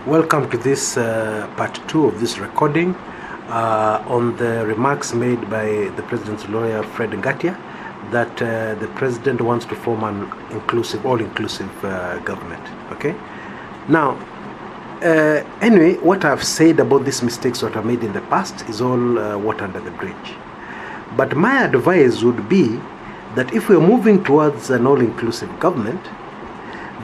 Welcome to this part 2 of this recording on the remarks made by the President's lawyer, Fred Ngatia, that the President wants to form an all-inclusive government. Okay? Now, anyway, what I've said about these mistakes that are made in the past is all water under the bridge. But my advice would be that if we're moving towards an all-inclusive government,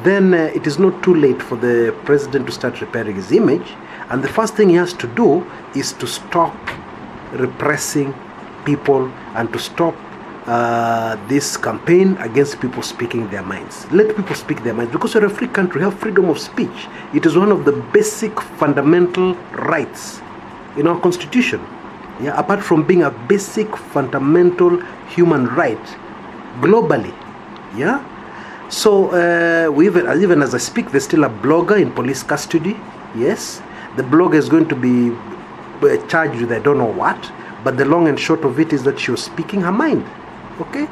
then it is not too late for the President to start repairing his image. And the first thing he has to do is to stop repressing people and to stop this campaign against people speaking their minds. Let people speak their minds, because we're a free country, we have freedom of speech. It is one of the basic fundamental rights in our constitution. Yeah, apart from being a basic fundamental human right globally. Yeah. So even as I speak, there's still a blogger in police custody. Yes, the blogger is going to be charged with I don't know what, but the long and short of it is that she was speaking her mind. Okay,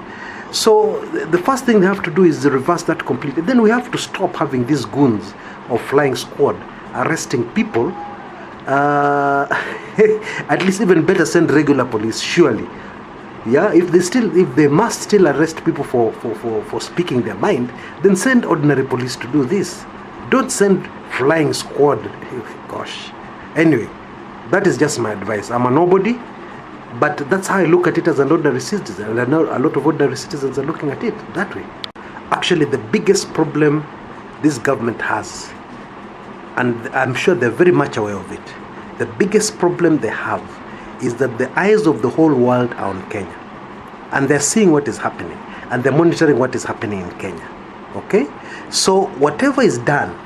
so the first thing they have to do is reverse that completely. Then we have to stop having these goons of flying squad arresting people. At least even better send regular police, surely. Yeah, if they must still arrest people for speaking their mind, then send ordinary police to do this. Don't send flying squad. Gosh. Anyway, that is just my advice. I'm a nobody, but that's how I look at it as an ordinary citizen, and I know a lot of ordinary citizens are looking at it that way. Actually, the biggest problem this government has, and I'm sure they're very much aware of it, the biggest problem they have is that the eyes of the whole world are on Kenya, and they're seeing what is happening, and they're monitoring what is happening in Kenya. Okay, so whatever is done,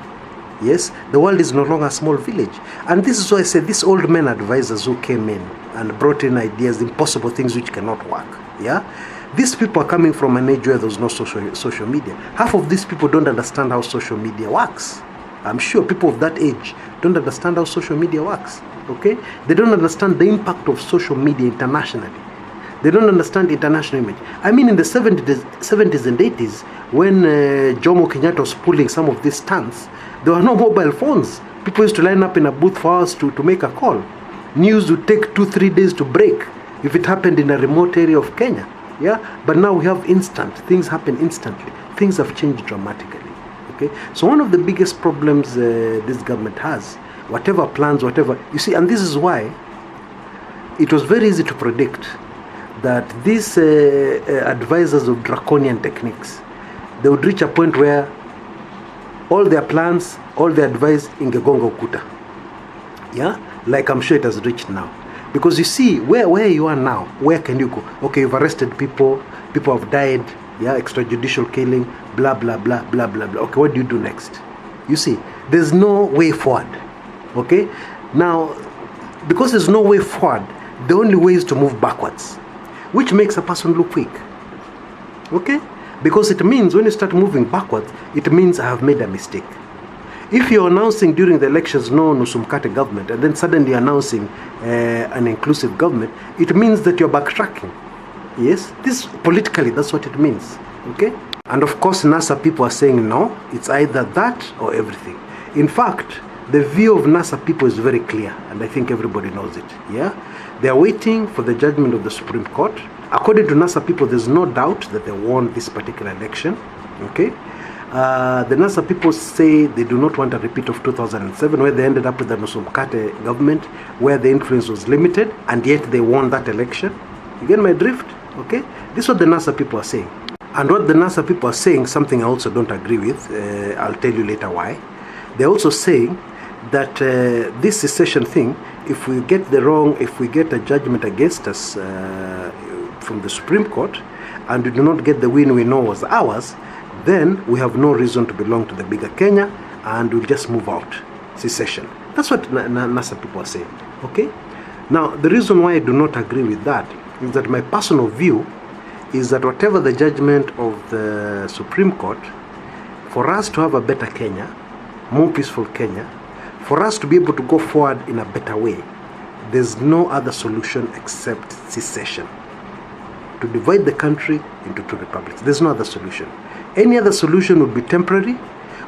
yes, the world is no longer a small village. And this is why I say these old men advisors who came in and brought in ideas, impossible things which cannot work. Yeah, these people are coming from an age where there's no social media. Half of these people don't understand how social media works. I'm sure people of that age don't understand how social media works. Okay, they don't understand the impact of social media internationally. They don't understand international image. I mean, in the 70s and 80s, when Uhuru Kenyatta was pulling some of these stunts, there were no mobile phones. People used to line up in a booth for hours to make a call. News would take 2-3 days to break if it happened in a remote area of Kenya. Yeah, but now we have instant. Things happen instantly. Things have changed dramatically. Okay, so one of the biggest problems this government has, whatever plans, whatever, you see, and this is why it was very easy to predict that these advisors of draconian techniques, they would reach a point where all their plans, all their advice ingegonga ukuta. Yeah, like I'm sure it has reached now. Because you see, where you are now, where can you go? Okay, you've arrested people, people have died, yeah, extrajudicial killing, blah, blah, blah, blah, blah, blah. Okay, what do you do next? You see, there's no way forward. Okay, now, because there's no way forward, the only way is to move backwards, which makes a person look weak. Okay, because it means when you start moving backwards, it means I have made a mistake. If you're announcing during the elections no Nusu Mkate government, and then suddenly announcing an inclusive government, it means that you're backtracking. Yes, this politically, that's what it means. Okay, and of course NASA people are saying no, it's either that or everything. In fact, the view of NASA people is very clear, and I think everybody knows it. Yeah, they are waiting for the judgment of the Supreme Court. According to NASA people, there's no doubt that they won this particular election. Okay, the NASA people say they do not want a repeat of 2007, where they ended up with the Nusu Mkate government, where the influence was limited, and yet they won that election. You get my drift? Okay, this is what the NASA people are saying. And what the NASA people are saying, something I also don't agree with, I'll tell you later why. They're also saying that this secession thing, if we get a judgment against us from the Supreme Court, and we do not get the win we know was ours, then we have no reason to belong to the bigger Kenya, and we'll just move out. Secession. That's what NASA people are saying. Okay? Now, the reason why I do not agree with that is that my personal view is that whatever the judgment of the Supreme Court, for us to have a better Kenya, more peaceful Kenya, for us to be able to go forward in a better way, there's no other solution except secession. To divide the country into two republics. There's no other solution. Any other solution would be temporary,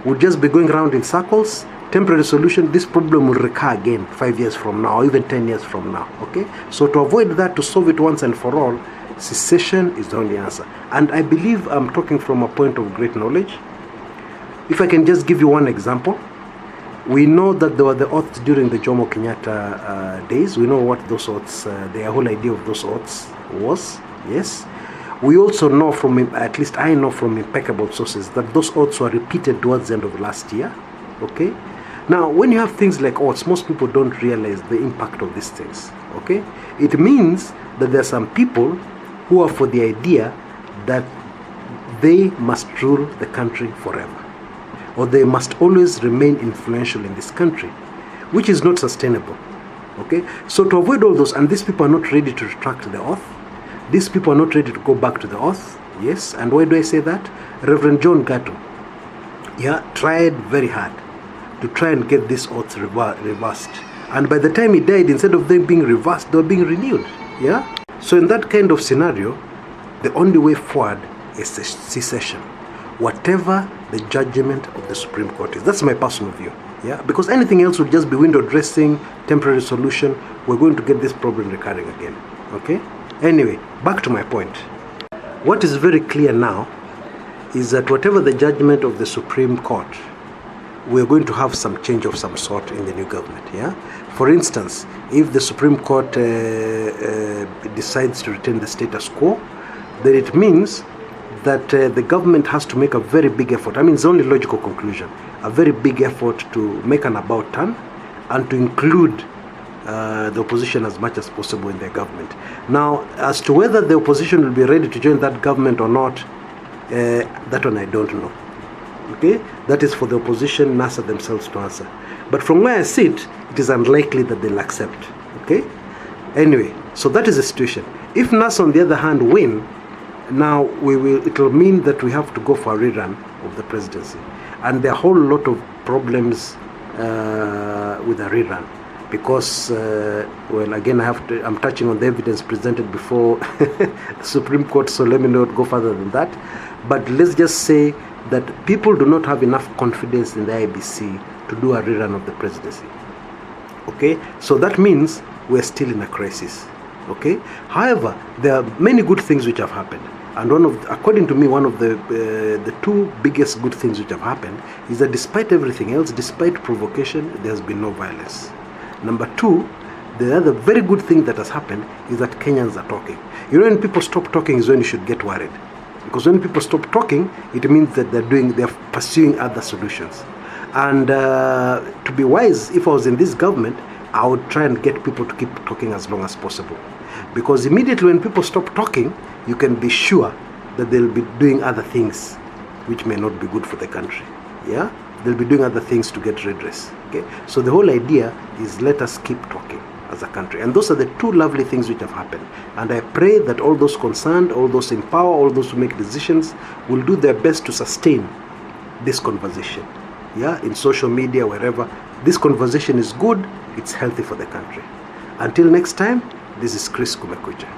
would just be going around in circles, temporary solution, this problem will recur again 5 years from now, or even 10 years from now. Okay? So to avoid that, to solve it once and for all, secession is the only answer. And I believe I'm talking from a point of great knowledge. If I can just give you one example, we know that there were the oaths during the Jomo Kenyatta days. We know what those oaths, the whole idea of those oaths was. Yes. We also know from, at least I know from impeccable sources, that those oaths were repeated towards the end of last year. Okay. Now, when you have things like oaths, most people don't realize the impact of these things. Okay. It means that there are some people who are for the idea that they must rule the country forever, or they must always remain influential in this country, which is not sustainable. Okay. So to avoid all those, and these people are not ready to retract the oath. These people are not ready to go back to the oath. Yes. And why do I say that? Reverend John Gatto, tried very hard to try and get this oath reversed. And by the time he died, instead of them being reversed, they were being renewed. Yeah. So in that kind of scenario, the only way forward is secession, whatever the judgment of the Supreme Court is. That's my personal view. Yeah. Because anything else would just be window dressing, temporary solution. We're going to get this problem recurring again. Okay. Anyway, back to my point. What is very clear now is that whatever the judgment of the Supreme Court, we're going to have some change of some sort in the new government. Yeah. For instance, if the Supreme Court decides to retain the status quo, then it means that the government has to make a very big effort. I mean, it's the only logical conclusion. A very big effort to make an about turn and to include the opposition as much as possible in their government. Now, as to whether the opposition will be ready to join that government or not, that one I don't know. Okay, that is for the opposition, NASA themselves to answer. But from where I sit, it is unlikely that they'll accept. Okay. Anyway, so that is the situation. If NASA, on the other hand, win, now it will mean that we have to go for a rerun of the presidency, and there are a whole lot of problems with a rerun. Because, well, again, I'm touching on the evidence presented before the Supreme Court, so let me not go further than that. But let's just say that people do not have enough confidence in the IBC to do a rerun of the presidency. Okay, so that means we're still in a crisis. Okay, however, there are many good things which have happened, and according to me, one of the two biggest good things which have happened is that despite everything else, despite provocation, there has been no violence. Number two, the other very good thing that has happened is that Kenyans are talking. You know, when people stop talking is when you should get worried. Because when people stop talking, it means that they're pursuing other solutions. And to be wise, if I was in this government, I would try and get people to keep talking as long as possible. Because immediately when people stop talking, you can be sure that they'll be doing other things which may not be good for the country. Yeah? They'll be doing other things to get redress. Okay? So the whole idea is let us keep talking as a country. And those are the two lovely things which have happened. And I pray that all those concerned, all those in power, all those who make decisions will do their best to sustain this conversation. Yeah, in social media, wherever. This conversation is good, it's healthy for the country. Until next time, this is Chris Kumekucha.